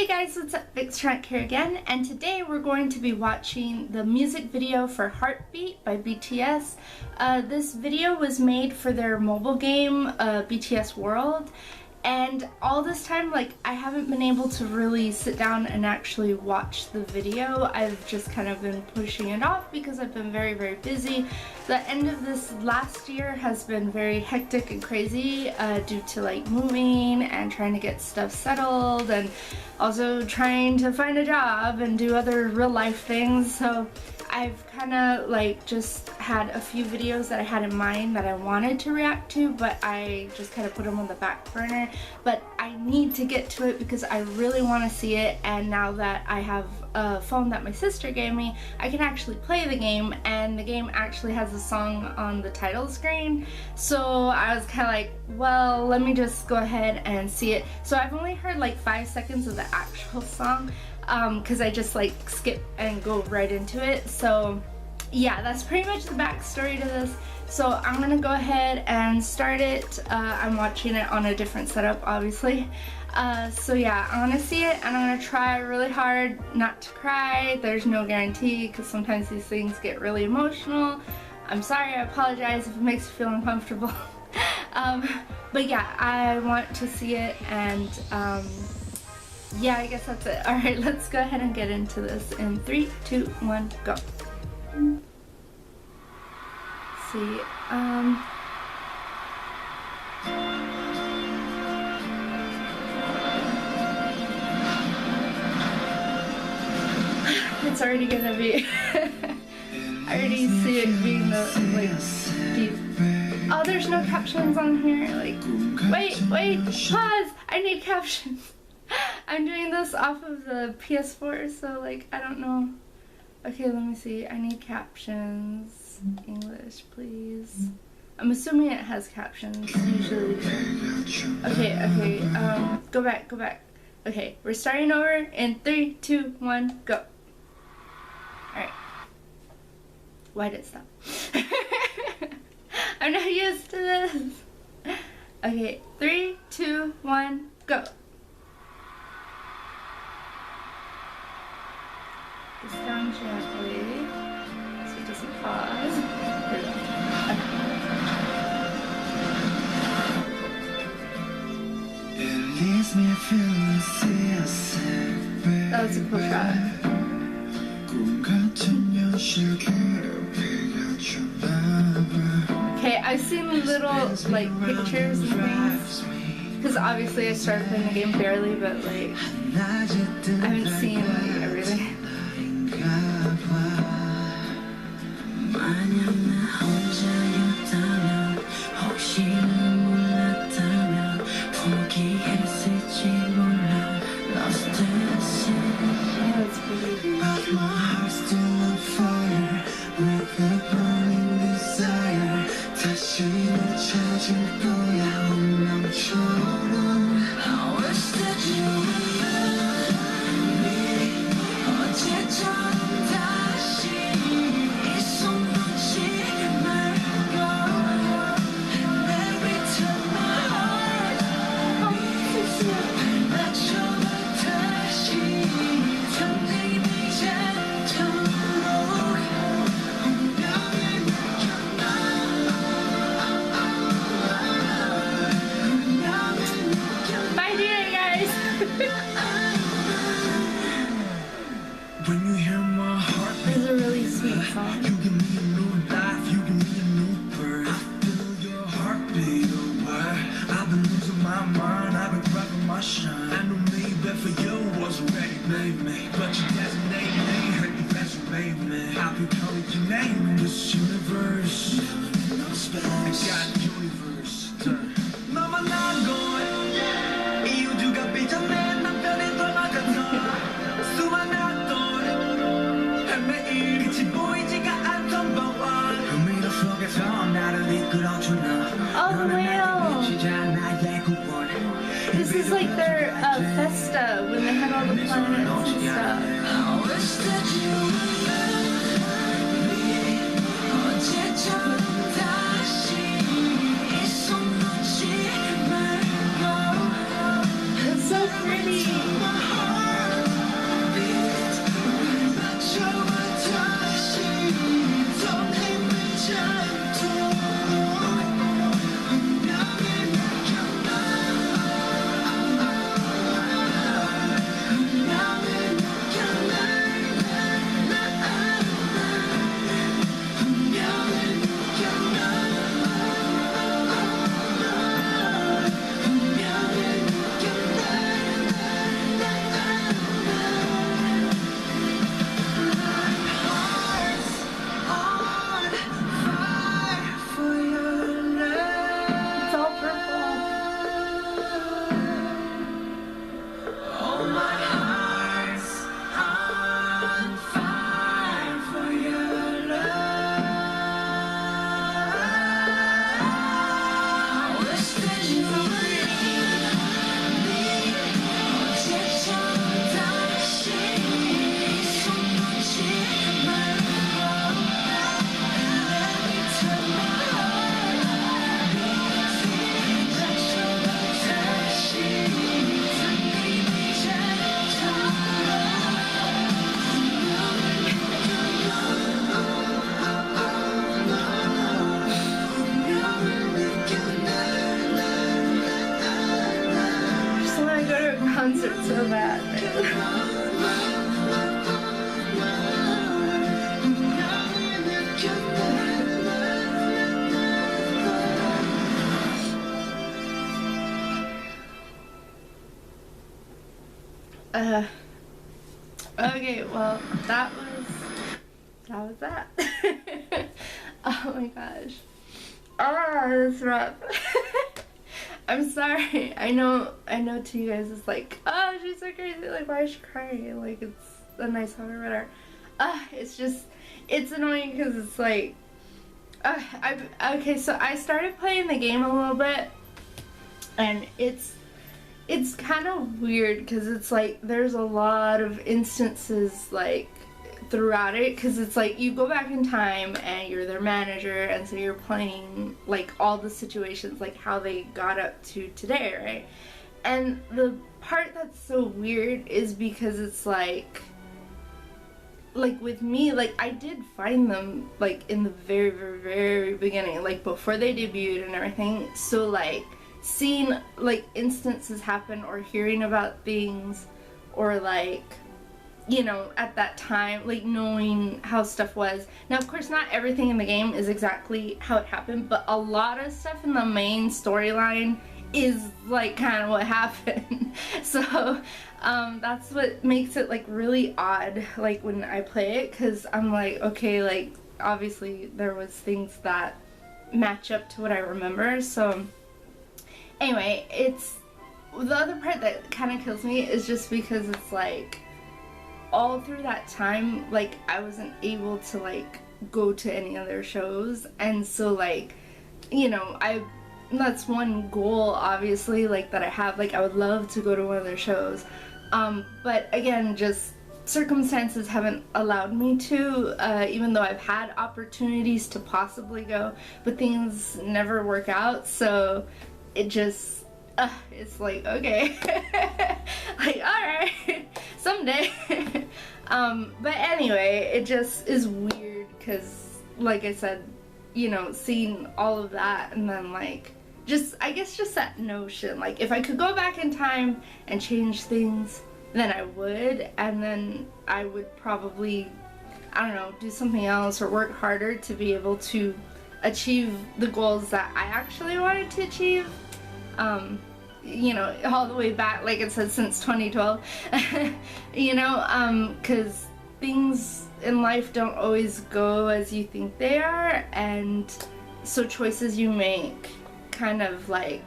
Hey guys, what's up? Vixtronic here again, and today we're going to be watching the music video for Heartbeat by BTS. This video was made for their mobile game, BTS World, and all this time, I haven't been able to really sit down and actually watch the video. I've just kind of been pushing it off because I've been very, very busy. The end of this last year has been very hectic and crazy due to moving and trying to get stuff settled and also trying to find a job and do other real life things. So I've kind of just had a few videos that I had in mind that I wanted to react to, but I just kind of put them on the back burner. But I need to get to it because I really want to see it, and now that I have a phone that my sister gave me, I can actually play the game, and the game actually has a song on the title screen. So I was kind of like, well, let me just go ahead and see it. So I've only heard 5 seconds of the actual song because I just skip and go right into it. So yeah, that's pretty much the backstory to this. So I'm gonna go ahead and start it. I'm watching it on a different setup, obviously. So yeah, I'm gonna see it and I'm gonna try really hard not to cry. There's no guarantee because sometimes these things get really emotional. I'm sorry, I apologize if it makes you feel uncomfortable. But yeah, I want to see it, and yeah, I guess that's it. Alright, let's go ahead and get into this in 3, 2, 1, go. See, it's already gonna be I already see it being the deep. Oh, there's no captions on here. Wait, pause! I need captions. I'm doing this off of the PS4, so I don't know. Okay, let me see. I need captions. English, please. I'm assuming it has captions. Usually. Okay. Go back. Okay, we're starting over in 3, 2, 1, go. Alright. Why did it stop? I'm not used to this. Okay, 3, 2, 1, go. It's down gently, so it doesn't pause. That was a cool shot. Okay, I've seen little pictures and things, because obviously I started playing the game barely, but I haven't seen everything. Oh, wow. This is their festa when they had all the planets and stuff. It's so pretty. so bad. Okay, well, that was that. Oh my gosh. Oh, that's rough. I'm sorry. I know to you guys it's like, oh, she's so crazy, like, why is she crying? Like, it's a nice song or whatever. It's just, it's annoying because it's like, okay, so I started playing the game a little bit, and it's kind of weird because it's like there's a lot of instances like throughout it, because it's like you go back in time and you're their manager, and so you're playing like all the situations, like how they got up to today, right? And the part that's so weird is because it's like with me, like I did find them like in the very, very, very beginning, like before they debuted and everything, so like seeing like instances happen or hearing about things, or like, you know, at that time, like knowing how stuff was. Now of course not everything in the game is exactly how it happened, but a lot of stuff in the main storyline is like kind of what happened. So that's what makes it like really odd, like when I play it, because I'm like, okay, like obviously there was things that match up to what I remember. So anyway, it's the other part that kind of kills me is just because it's like all through that time, like I wasn't able to like go to any other shows, and so like, you know, that's one goal obviously like that I have, like I would love to go to one of their shows, but again, just circumstances haven't allowed me to, even though I've had opportunities to possibly go, but things never work out, so it just it's like, okay, like alright, someday. But anyway, it just is weird because like I said, you know, seeing all of that, and then like just, I guess just that notion, like if I could go back in time and change things, then I would, and then I would probably, I don't know, do something else or work harder to be able to achieve the goals that I actually wanted to achieve. You know, all the way back, like it said, since 2012. You know, because things in life don't always go as you think they are, and so choices you make kind of like,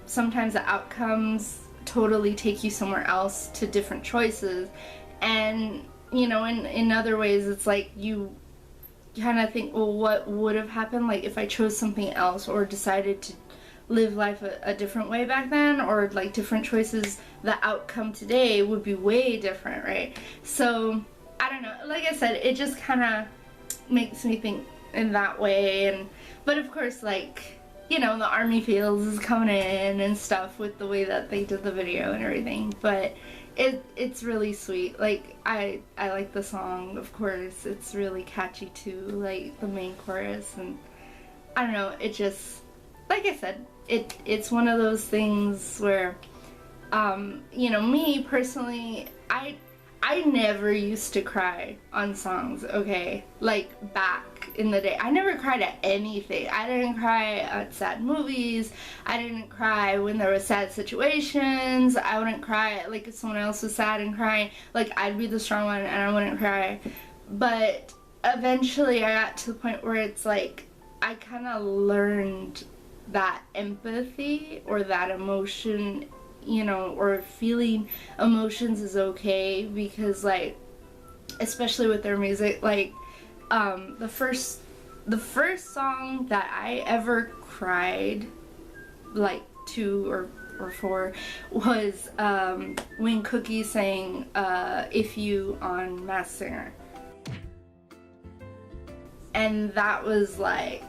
sometimes the outcomes totally take you somewhere else to different choices, and you know, in other ways it's like you kind of think, well, what would have happened like if I chose something else or decided to live life a different way back then, or like different choices, the outcome today would be way different, right? So I don't know, like I said, it just kind of makes me think in that way. And but of course, like, you know, the ARMY feels is coming in and stuff with the way that they did the video and everything, but it's really sweet. Like I like the song, of course, it's really catchy too, like the main chorus, and I don't know, it just, like I said, it's one of those things where, you know, me personally, I never used to cry on songs, okay? Like back in the day, I never cried at anything. I didn't cry at sad movies. I didn't cry when there were sad situations. I wouldn't cry like if someone else was sad and crying. Like I'd be the strong one and I wouldn't cry. But eventually I got to the point where it's like I kind of learned that empathy or that emotion, you know, or feeling emotions is okay, because like, especially with their music, like the first song that I ever cried like to or for was when Cookie sang If You on Masked Singer. And that was like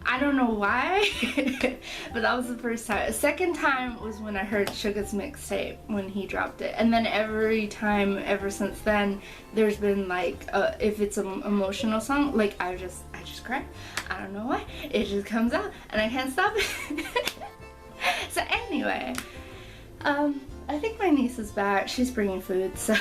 I don't know why, but that was the first time. The second time was when I heard Suga's mixtape when he dropped it, and then every time ever since then there's been like if it's an emotional song, like I just cry. I don't know why, it just comes out and I can't stop it. So anyway, I think my niece is back. She's bringing food, so.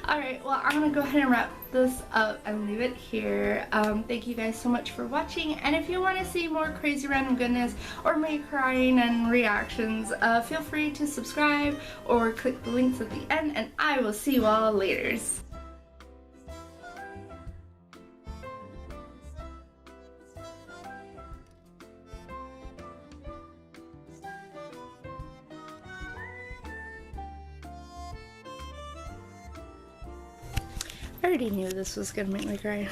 Alright, well, I'm gonna go ahead and wrap this up and leave it here. Thank you guys so much for watching, and if you want to see more crazy random goodness or me crying and reactions, feel free to subscribe or click the links at the end, and I will see you all later. I already knew this was gonna make me cry.